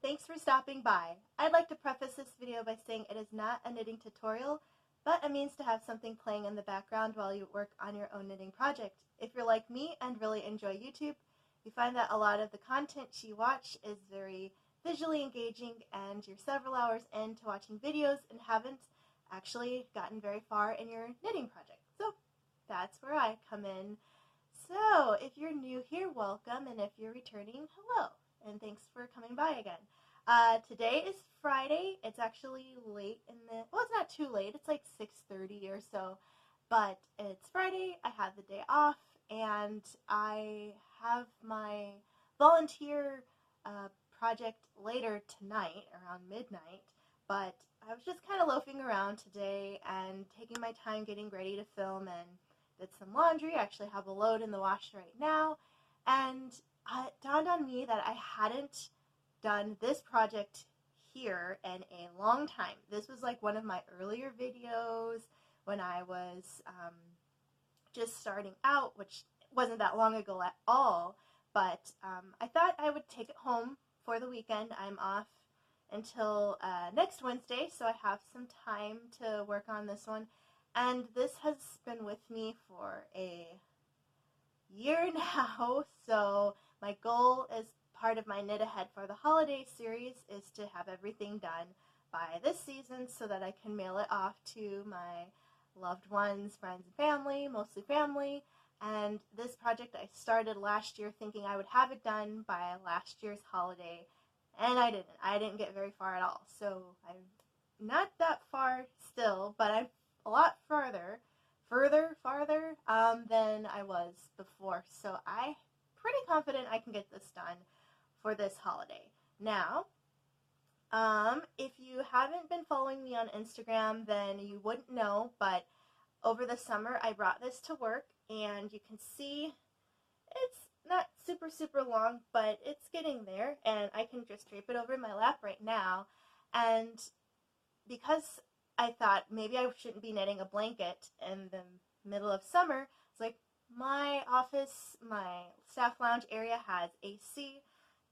thanks for stopping by. I'd like to preface this video by saying it is not a knitting tutorial, but a means to have something playing in the background while you work on your own knitting project. If you're like me and really enjoy YouTube, you find that a lot of the content you watch is very visually engaging and you're several hours into watching videos and haven't actually gotten very far in your knitting project. So that's where I come in. So if you're new here, welcome, and if you're returning, hello, and thanks for coming by again. Today is Friday. It's actually late in the, well, it's not too late. It's like 6:30 or so, but it's Friday. I have the day off, and I have my volunteer project later tonight, around midnight, but I was just kind of loafing around today and taking my time getting ready to film and did some laundry. I actually have a load in the washer right now, and it dawned on me that I hadn't done this project here in a long time. This was like one of my earlier videos when I was just starting out, which wasn't that long ago at all, but I thought I would take it home for the weekend. I'm off until next Wednesday, so I have some time to work on this one. And this has been with me for a year now, so my goal as part of my Knit Ahead for the Holiday series is to have everything done by this season so that I can mail it off to my loved ones, friends, and family, mostly family. And this project I started last year thinking I would have it done by last year's holiday, and I didn't. I didn't get very far at all, so I'm not that far still, but I'm a lot farther than I was before. So I'm pretty confident I can get this done for this holiday. Now, if you haven't been following me on Instagram, then you wouldn't know, but over the summer I brought this to work, and you can see it's not super long, but it's getting there, and I can just drape it over my lap right now. And because I thought maybe I shouldn't be knitting a blanket in the middle of summer, it's like my office, my staff lounge area has AC,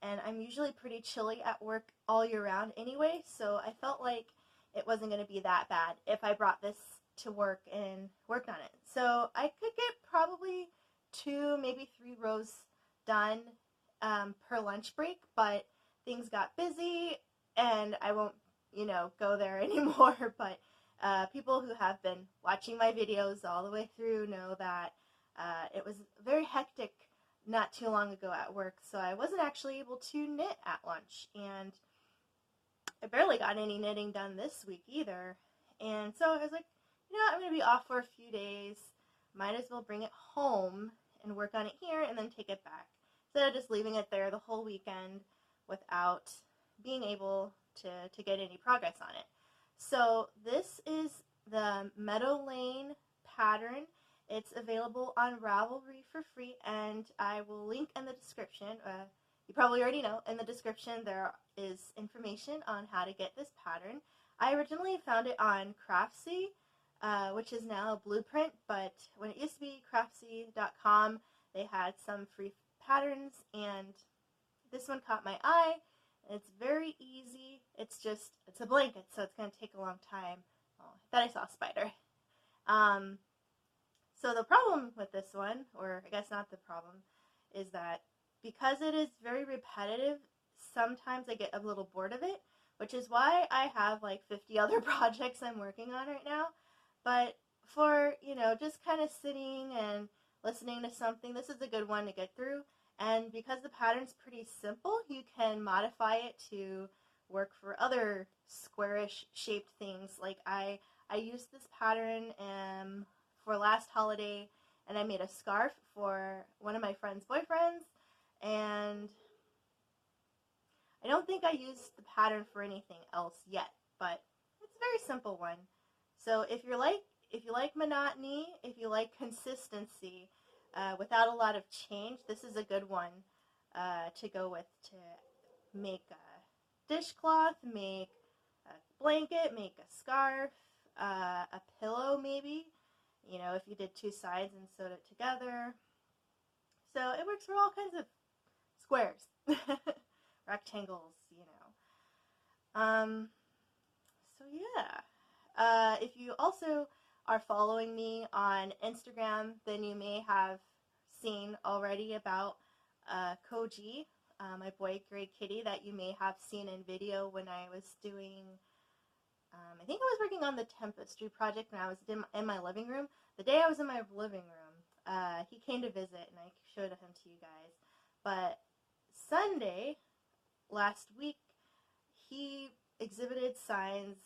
and I'm usually pretty chilly at work all year round anyway, so I felt like it wasn't going to be that bad if I brought this to work and worked on it. So I could get probably 2, maybe 3 rows done per lunch break, but things got busy and I won't go there anymore, but people who have been watching my videos all the way through know that it was very hectic not too long ago at work, so I wasn't actually able to knit at lunch, and I barely got any knitting done this week either. And so I was like, I'm going to be off for a few days, might as well bring it home and work on it here and then take it back, instead of just leaving it there the whole weekend without being able to get any progress on it. So this is the Meadow Lane pattern. It's available on Ravelry for free, and I will link in the description. You probably already know, in the description there is information on how to get this pattern. I originally found it on Craftsy, which is now a Blueprint, but when it used to be craftsy.com, they had some free patterns, and this one caught my eye. It's very easy. It's a blanket, so it's going to take a long time. Oh, I thought I saw a spider. So the problem with this one, or I guess not the problem, is that because it is very repetitive, sometimes I get a little bored of it, which is why I have like 50 other projects I'm working on right now. But for, just kind of sitting and listening to something, this is a good one to get through. And because the pattern's pretty simple, you can modify it to work for other squarish shaped things. Like I used this pattern for last holiday, and I made a scarf for one of my friend's boyfriends, and I don't think I used the pattern for anything else yet, but it's a very simple one. So if you like monotony, if you like consistency, without a lot of change, this is a good one to go with, to make a dishcloth, make a blanket, make a scarf, a pillow maybe, if you did 2 sides and sewed it together. So it works for all kinds of squares, rectangles, Um, so yeah. If you also are following me on Instagram, then you may have seen already about Koji, my boy Gray Kitty, that you may have seen in video when I was doing. I think I was working on the Tempestry project when I was in my living room. The day I was in my living room, he came to visit and I showed him to you guys. But Sunday last week, he exhibited signs.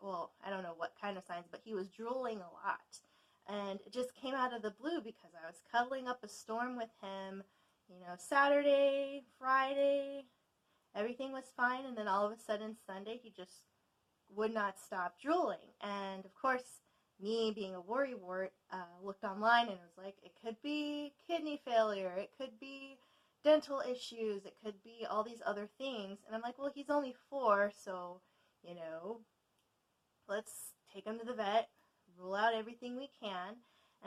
Well, I don't know what kind of signs, but he was drooling a lot. And it just came out of the blue because I was cuddling up a storm with him, Saturday, Friday, everything was fine. And then all of a sudden, Sunday, he just would not stop drooling. And of course, me being a worrywart, looked online and was like, it could be kidney failure, it could be dental issues, it could be all these other things. And I'm like, well, he's only 4, so, let's take him to the vet, rule out everything we can.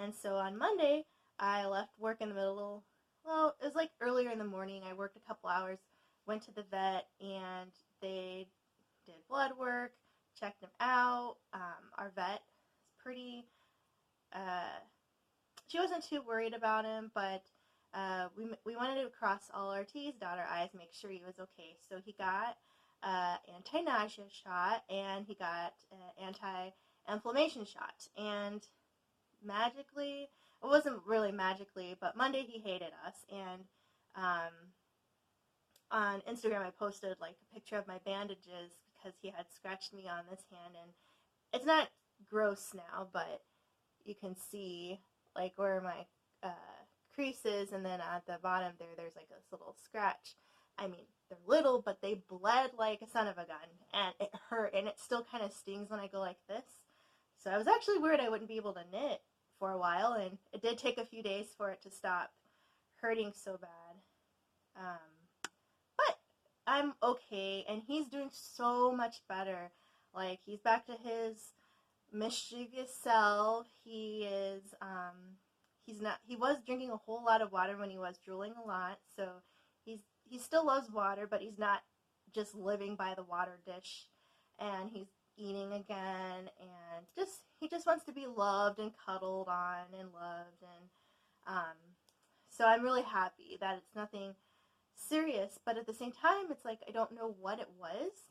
And so on Monday, I left work in the middle. Well, it was like earlier in the morning. I worked a couple hours, went to the vet, and they did blood work, checked him out. Our vet is pretty, she wasn't too worried about him, but we wanted to cross all our T's, dot our I's, make sure he was okay. So he got anti-nausea shot, and he got anti-inflammation shot. And magically, it wasn't really magically, but Monday he hated us. And on Instagram I posted like a picture of my bandages because he had scratched me on this hand. And it's not gross now, but you can see like where my crease is, and then at the bottom there's like this little scratch. I mean, they're little, but they bled like a son of a gun, and it hurt, and it still kind of stings when I go like this. So I was actually worried I wouldn't be able to knit for a while, and it did take a few days for it to stop hurting so bad. But I'm okay, and he's doing so much better. Like, he's back to his mischievous self. He was drinking a whole lot of water when he was drooling a lot, so he still loves water, but he's not just living by the water dish. And he's eating again, and he just wants to be loved and cuddled on and loved. And so I'm really happy that it's nothing serious, but at the same time, it's like I don't know what it was.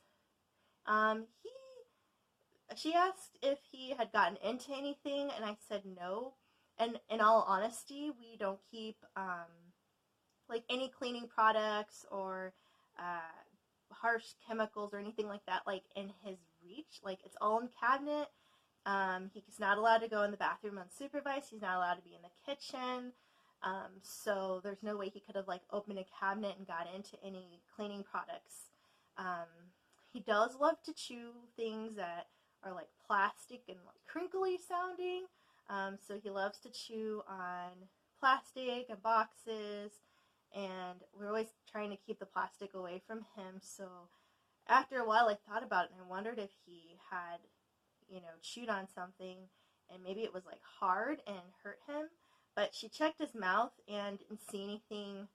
She asked if he had gotten into anything, and I said no. And in all honesty, we don't keep like any cleaning products or harsh chemicals or anything like that like in his reach. Like, it's all in cabinet. He's not allowed to go in the bathroom unsupervised. He's not allowed to be in the kitchen. So there's no way he could have like opened a cabinet and got into any cleaning products. He does love to chew things that are like plastic and like crinkly sounding. So he loves to chew on plastic and boxes, and we're always trying to keep the plastic away from him. So after a while I thought about it, and I wondered if he had, chewed on something and maybe it was like hard and hurt him. But she checked his mouth and didn't see anything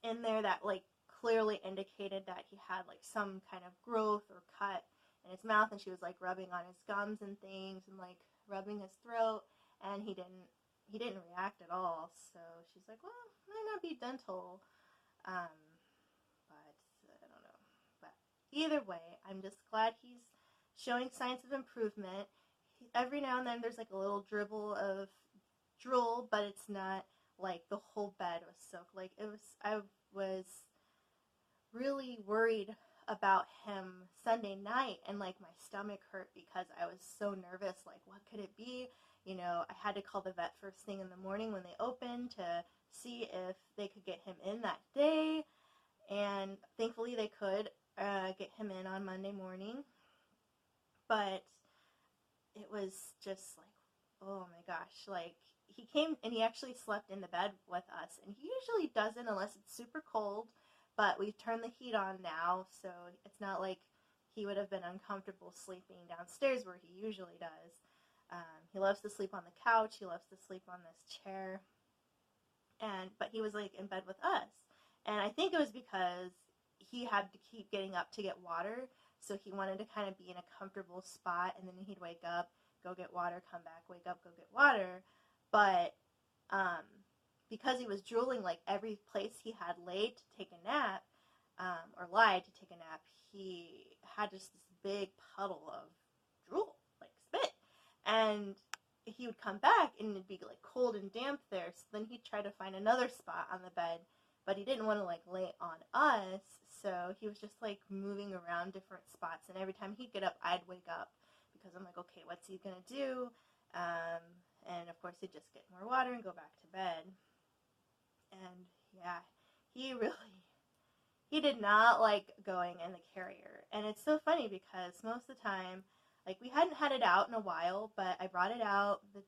in there that like clearly indicated that he had like some kind of growth or cut in his mouth. And she was like rubbing on his gums and things and like rubbing his throat, and he didn't react at all. So she's like, well, it might not be dental, but I don't know. But either way, I'm just glad he's showing signs of improvement. Every now and then there's like a little dribble of drool, but it's not like the whole bed was soaked. Like, I was really worried about him Sunday night, and like my stomach hurt because I was so nervous. Like, what could it be? I had to call the vet first thing in the morning when they opened to see if they could get him in that day, and thankfully they could get him in on Monday morning. But it was just like, oh my gosh, like, he came and he actually slept in the bed with us, and he usually doesn't unless it's super cold, but we've turned the heat on now, so it's not like he would have been uncomfortable sleeping downstairs where he usually does. He loves to sleep on the couch, he loves to sleep on this chair, but he was like in bed with us, and I think it was because he had to keep getting up to get water, so he wanted to kind of be in a comfortable spot, and then he'd wake up, go get water, come back, wake up, go get water. But um, because he was drooling like every place he had laid to take a nap, or lied to take a nap, he had just this big puddle of drool, like spit. And he would come back and it'd be like cold and damp there. So then he'd try to find another spot on the bed, but he didn't want to like lay on us. So he was just like moving around different spots. And every time he'd get up, I'd wake up because I'm like, okay, what's he gonna do? And of course, he'd just get more water and go back to bed. And yeah, he did not like going in the carrier. And it's so funny because most of the time, like, we hadn't had it out in a while, but I brought it out the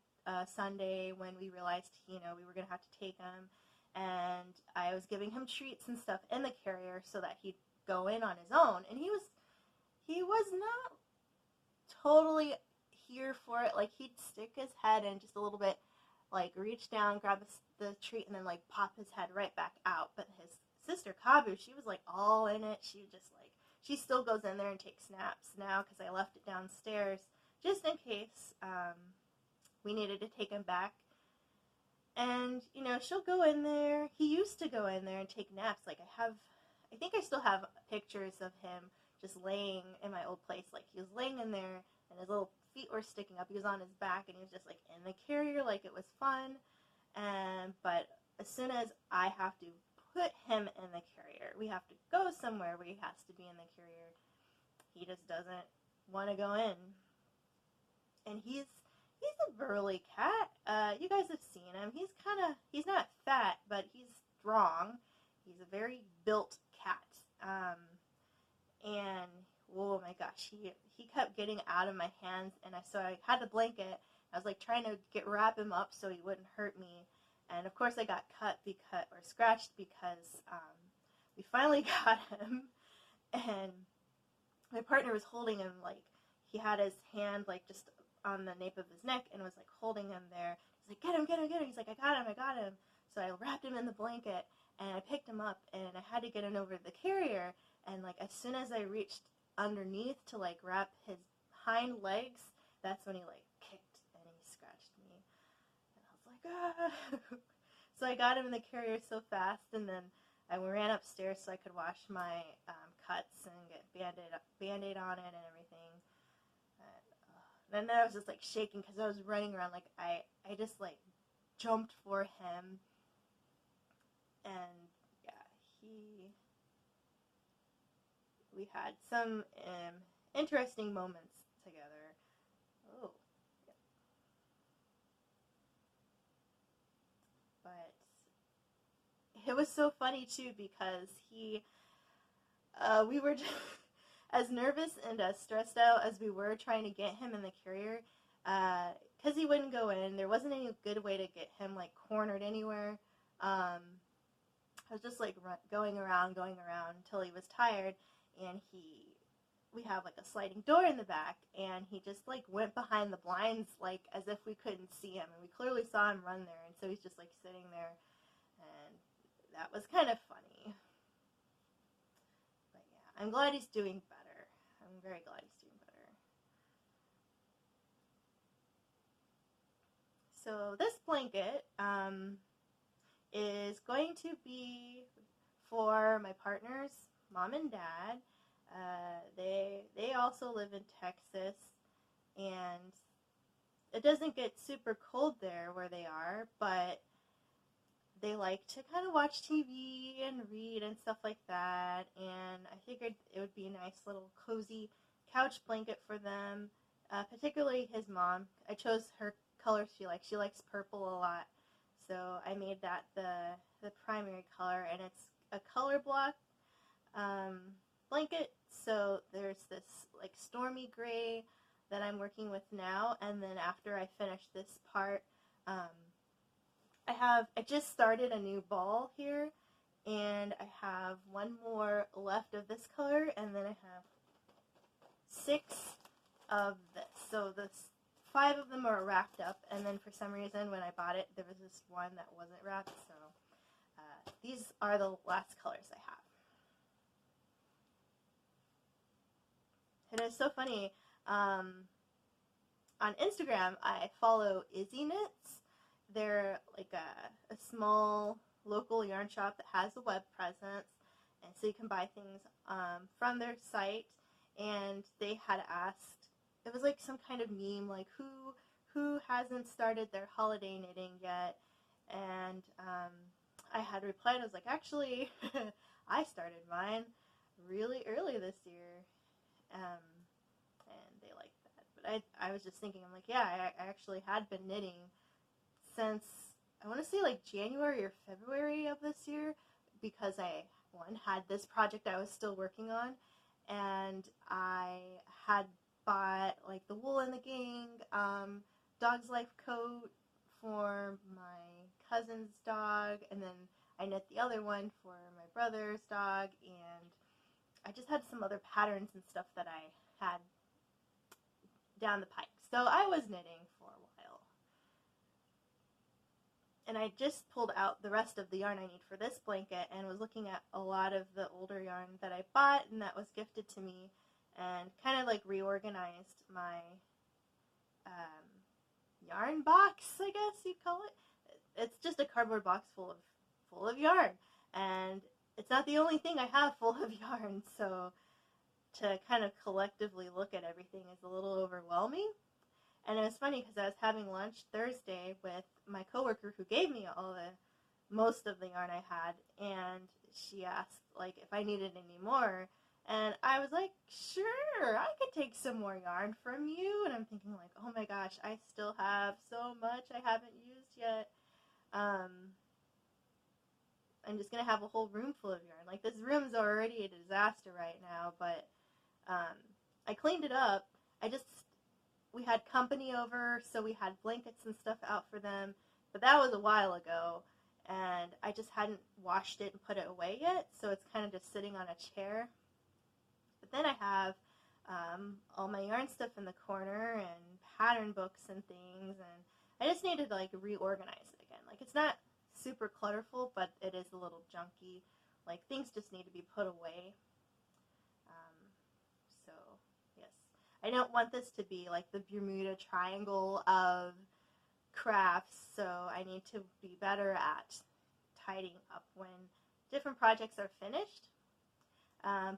Sunday when we realized, we were going to have to take him. And I was giving him treats and stuff in the carrier so that he'd go in on his own. And he was not totally here for it. Like, he'd stick his head in just a little bit, like, reach down, grab the treat, and then, like, pop his head right back out. But his sister, Kabu, she was, like, all in it. She just, like, she still goes in there and takes naps now because I left it downstairs just in case we needed to take him back. And, she'll go in there. He used to go in there and take naps. Like, I think I still have pictures of him just laying in my old place. Like, he was laying in there and his little feet were sticking up. He was on his back and he was just, like, in the carrier like it was fun. But as soon as I have to put him in the carrier, we have to go somewhere where he has to be in the carrier, he just doesn't want to go in. And he's a burly cat. You guys have seen him. He's not fat, but he's strong. He's a very built cat. And oh my gosh, he kept getting out of my hands, and so I had the blanket. I was like trying to wrap him up so he wouldn't hurt me. And of course I got scratched because we finally got him, and my partner was holding him, like he had his hand like just on the nape of his neck and was like holding him there. He's like, get him. He's like, I got him. So I wrapped him in the blanket and I picked him up and I had to get him over the carrier. And like as soon as I reached underneath to like wrap his hind legs, that's when he like kicked and he scratched me. And I was like, ah. So I got him in the carrier so fast, and then I ran upstairs so I could wash my cuts and get Band-Aid on it and everything. And then I was just like shaking because I was running around. Like I just like jumped for him, and yeah, we had some interesting moments together. Oh, yeah. But it was so funny too because we were just as nervous and as stressed out as we were trying to get him in the carrier, because he wouldn't go in. There wasn't any good way to get him like cornered anywhere. I was just like going around until he was tired, and we have like a sliding door in the back, and he just like went behind the blinds like as if we couldn't see him, and we clearly saw him run there, and so he's just like sitting there, and that was kind of funny. But yeah, I'm glad he's doing better. I'm very glad he's doing better. So this blanket is going to be for my partner's mom and dad. They also live in Texas, and it doesn't get super cold there where they are, but they like to kind of watch TV and read and stuff like that, and I figured it would be a nice little cozy couch blanket for them, particularly his mom. I chose her colors she likes. She likes purple a lot, so I made that the primary color, and it's a color block blanket. So there's this like stormy gray that I'm working with now, and then after I finish this part, I just started a new ball here, and I have one more left of this color, and then I have 6 of this. So 5 of them are wrapped up, and then for some reason when I bought it, there was this one that wasn't wrapped, so these are the last colors I have. And it's so funny. On Instagram, I follow Izzy Knits. They're like a small local yarn shop that has a web presence, and so you can buy things from their site. And they had asked, it was like some kind of meme, like who hasn't started their holiday knitting yet? And I had replied, I was like, actually, I started mine really early this year. Um, and they liked that. But I was just thinking, I'm like, yeah, I actually had been knitting since, I want to say like January or February of this year, because I, one, had this project I was still working on, and I had bought like the Wool and the Gang dog's life coat for my cousin's dog, and then I knit the other one for my brother's dog, and I just had some other patterns and stuff that I had down the pike. So I was knitting for a while. And I just pulled out the rest of the yarn I need for this blanket and was looking at a lot of the older yarn that I bought and that was gifted to me, and kind of like reorganized my yarn box, I guess you'd call it. It's just a cardboard box full of yarn, and it's not the only thing I have full of yarn, so to kind of collectively look at everything is a little overwhelming. And it was funny because I was having lunch Thursday with my coworker who gave me most of the yarn I had, and she asked like if I needed any more, and I was like, sure, I could take some more yarn from you. And I'm thinking like, oh my gosh, I still have so much I haven't used yet. I'm just gonna have a whole room full of yarn. Like, this room's already a disaster right now, but I cleaned it up. We had company over, so we had blankets and stuff out for them, but that was a while ago, and I just hadn't washed it and put it away yet, so it's kind of just sitting on a chair. But then I have all my yarn stuff in the corner and pattern books and things, and I just need to like reorganize it again. Like, it's not super clutterful, but it is a little junky. Like, things just need to be put away. So, yes. I don't want this to be like the Bermuda Triangle of crafts, so I need to be better at tidying up when different projects are finished.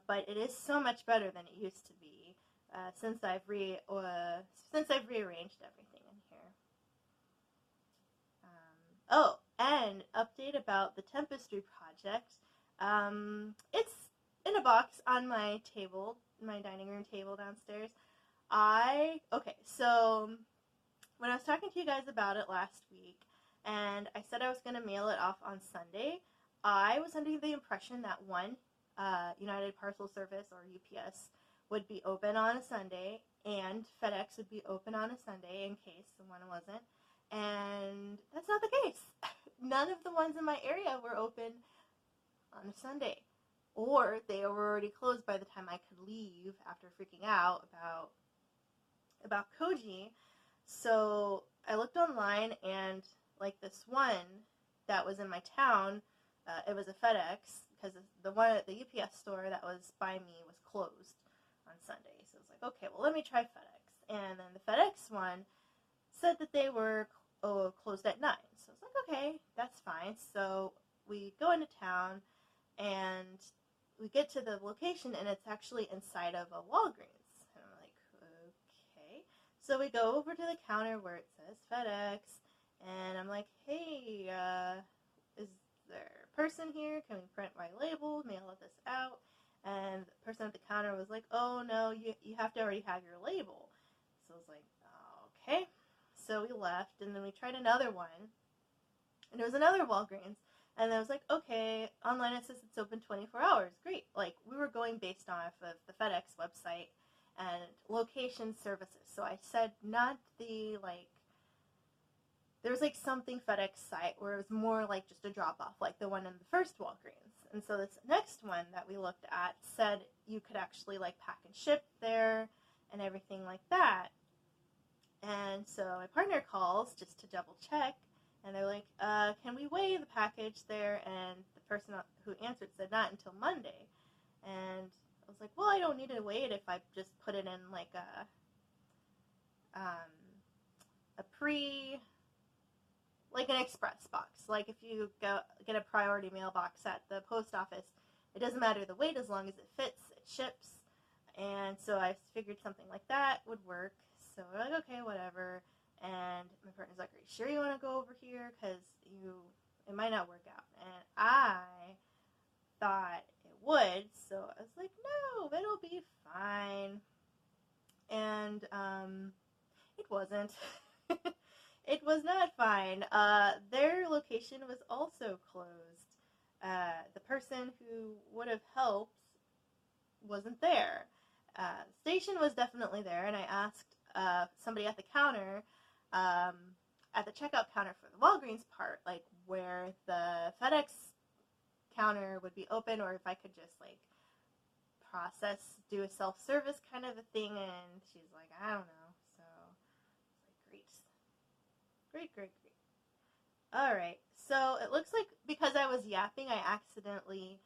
But it is so much better than it used to be since I've rearranged everything in here. Oh, and update about the Tempestry project. It's in a box on my table, my dining room table downstairs. So when I was talking to you guys about it last week, and I said I was going to mail it off on Sunday, I was under the impression that United Parcel Service, or UPS, would be open on a Sunday, and FedEx would be open on a Sunday in case the one wasn't. And that's not the case. None of the ones in my area were open on a Sunday, or they were already closed by the time I could leave after freaking out about Koji. So I looked online, and like this one that was in my town, it was a FedEx, because the one at the UPS store that was by me was closed on Sunday. So I was like, okay, well, let me try FedEx. And then the FedEx one said that they were closed at 9. So I was like, okay, that's fine. So we go into town, and we get to the location, and it's actually inside of a Walgreens. And I'm like, okay. So we go over to the counter where it says FedEx, and I'm like, hey, is there a person here? Can we print my label, mail this out? And the person at the counter was like, oh, no, you have to already have your label. So I was like, okay. So we left, and then we tried another one, and it was another Walgreens. And I was like, okay, online it says it's open 24 hours. Great. Like, we were going based off of the FedEx website and location services. So I said not the, like, there was, like, something FedEx site where it was more like just a drop-off, like the one in the first Walgreens. And so this next one that we looked at said you could actually, like, pack and ship there and everything like that. And so my partner calls just to double-check. And they're like, can we weigh the package there? And the person who answered said, not until Monday. And I was like, well, I don't need to wait if I just put it in like a like an express box. Like if you go get a priority mailbox at the post office, it doesn't matter the weight as long as it fits, it ships. And so I figured something like that would work. So we're like, okay, whatever. And my partner's like, are you sure you want to go over here? Because it might not work out. And I thought it would. So I was like, no, it'll be fine. And it wasn't. It was not fine. Their location was also closed. The person who would have helped wasn't there. The station was definitely there, and I asked somebody at the counter, at the checkout counter for the Walgreens part, like where the FedEx counter would be open, or if I could just like do a self-service kind of a thing, and she's like, I don't know. So I was like, great. Alright, so it looks like because I was yapping, I accidentally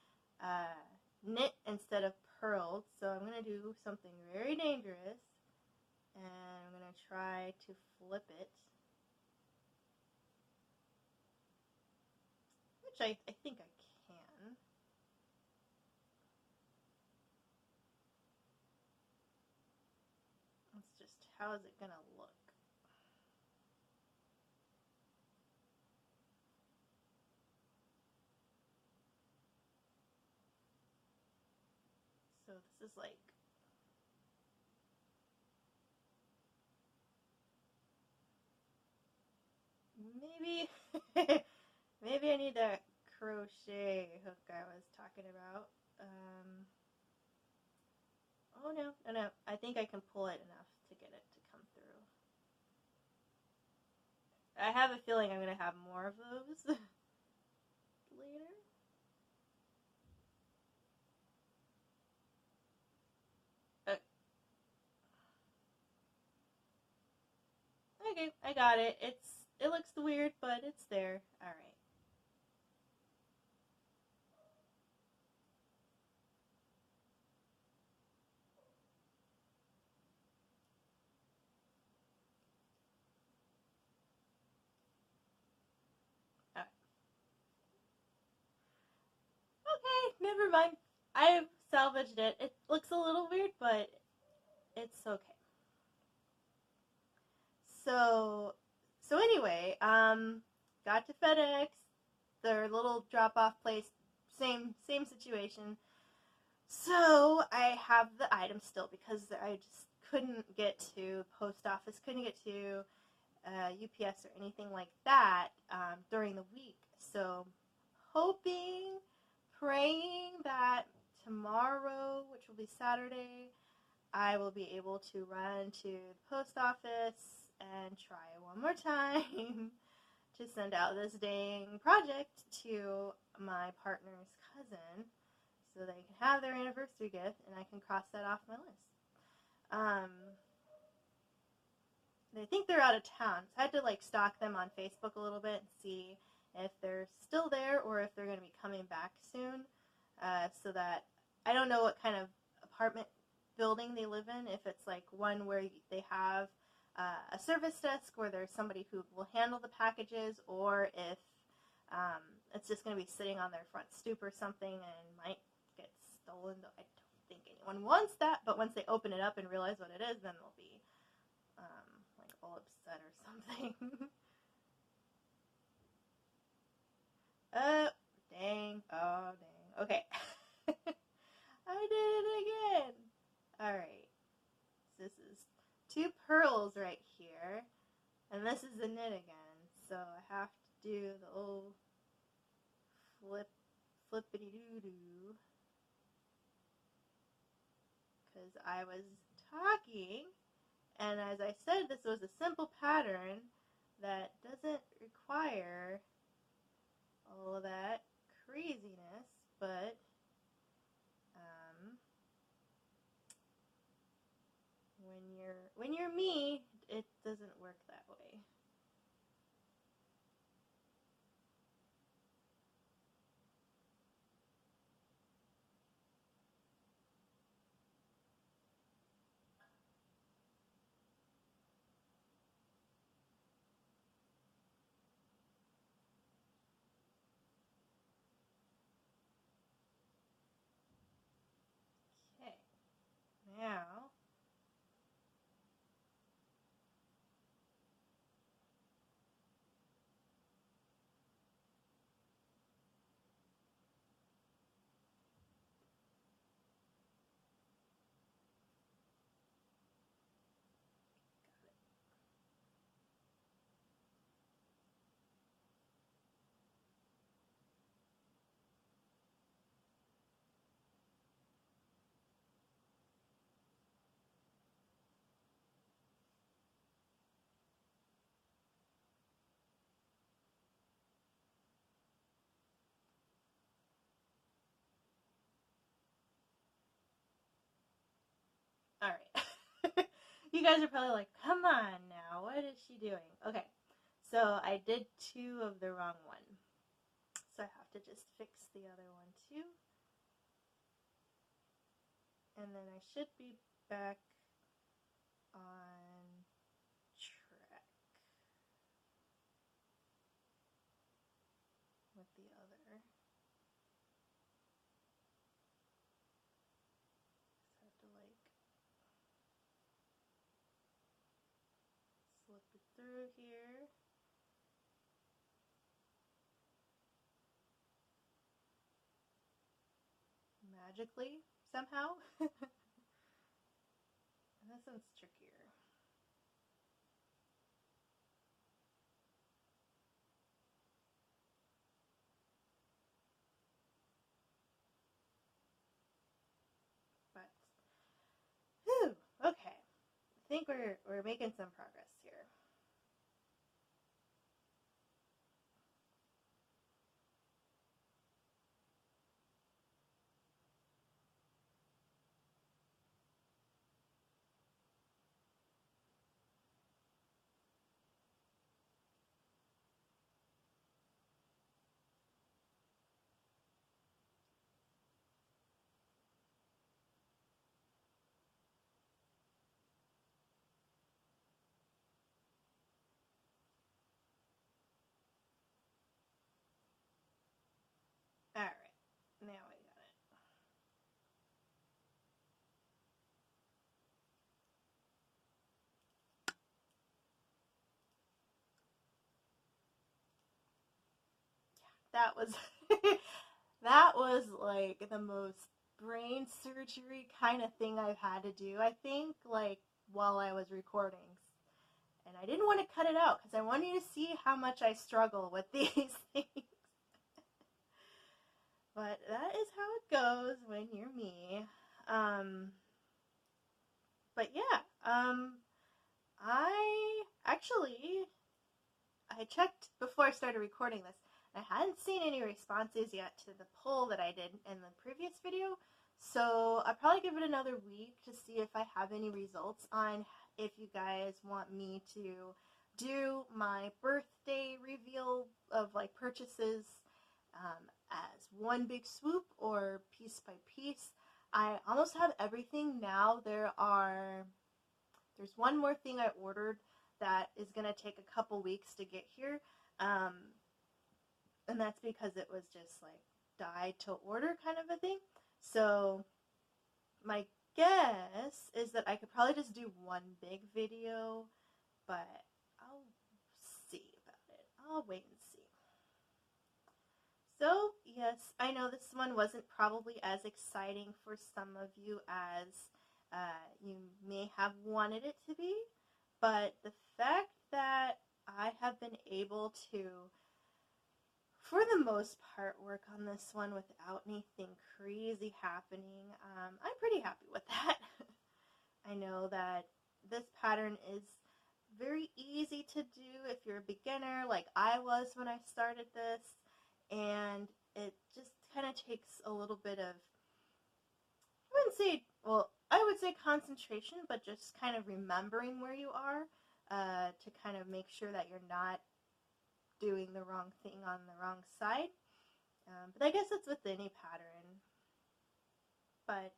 knit instead of purled, so I'm going to do something very dangerous, and I'm going to try to flip it, which I think I can. It's just, how is it going to look? So this is like, maybe, maybe I need that crochet hook I was talking about. Oh no, I think I can pull it enough to get it to come through. I have a feeling I'm going to have more of those later. Okay, I got it. It looks weird, but it's there. All right. Okay, never mind. I've salvaged it. It looks a little weird, but it's okay. So anyway, got to FedEx, their little drop-off place, same situation. So I have the item still because I just couldn't get to post office, couldn't get to UPS or anything like that during the week. So hoping, praying that tomorrow, which will be Saturday, I will be able to run to the post office and try one more time to send out this dang project to my partner's cousin so they can have their anniversary gift and I can cross that off my list. I think they're out of town, so I had to like stalk them on Facebook a little bit and see if they're still there or if they're going to be coming back soon, so that I don't know what kind of apartment building they live in, if it's like one where they have a service desk where there's somebody who will handle the packages, or if it's just going to be sitting on their front stoop or something and might get stolen. I don't think anyone wants that, but once they open it up and realize what it is, then they'll be like all upset or something. Dang. Oh, dang. Okay. I did it again. Alright. This is 2 pearls right here. And this is the knit again. So I have to do the old flippity-doo-doo. Because I was talking, and as I said, this was a simple pattern that doesn't require all of that craziness, but when you're me, it doesn't work that way. Alright. You guys are probably like, come on now, what is she doing? Okay, so I did 2 of the wrong one. So I have to just fix the other one too. And then I should be back on track with the other. Just have to like slip it through here. Magically, somehow. And this one's trickier. But, whew, okay. I think we're making some progress here. Alright, now I got it. That was that was like the most brain surgery kind of thing I've had to do, I think, like while I was recording. And I didn't want to cut it out because I wanted you to see how much I struggle with these things. But that is how it goes when you're me. But yeah, I checked before I started recording this. I hadn't seen any responses yet to the poll that I did in the previous video, so I'll probably give it another week to see if I have any results on if you guys want me to do my birthday reveal of like purchases as one big swoop or piece by piece. I almost have everything now. There's one more thing I ordered that is going to take a couple weeks to get here. And that's because it was just like die to order kind of a thing. So my guess is that I could probably just do one big video, but I'll see about it. I'll wait and see. So yes, I know this one wasn't probably as exciting for some of you as you may have wanted it to be, but the fact that I have been able to, for the most part, work on this one without anything crazy happening, I'm pretty happy with that. I know that this pattern is very easy to do if you're a beginner like I was when I started this, and it just kind of takes a little bit of, I would say concentration, but just kind of remembering where you are to kind of make sure that you're not doing the wrong thing on the wrong side. But I guess it's with any pattern. But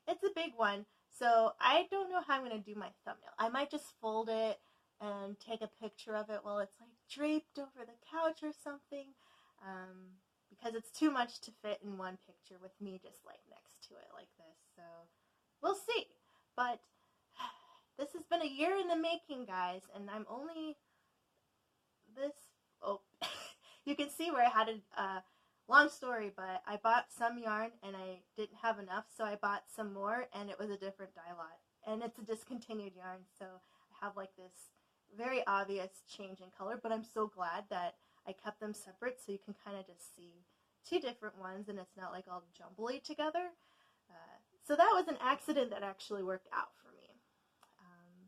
it's a big one, so I don't know how I'm going to do my thumbnail. I might just fold it and take a picture of it while it's like draped over the couch or something, because it's too much to fit in one picture with me just like next to it like this. So we'll see. But this has been a year in the making, guys, and I'm only this. Oh, you can see where I had a long story, but I bought some yarn and I didn't have enough, so I bought some more, and it was a different dye lot, and it's a discontinued yarn, so I have like this very obvious change in color, but I'm so glad that I kept them separate so you can kind of just see 2 different ones and it's not like all jumbly together. So that was an accident that actually worked out for me.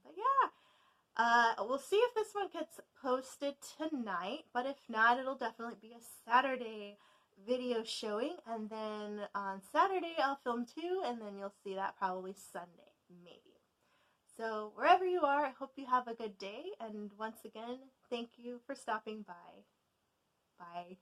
But yeah, we'll see if this one gets posted tonight, but if not, it'll definitely be a Saturday video showing, and then on Saturday I'll film 2, and then you'll see that probably Sunday, maybe. So wherever you are, I hope you have a good day. And once again, thank you for stopping by. Bye.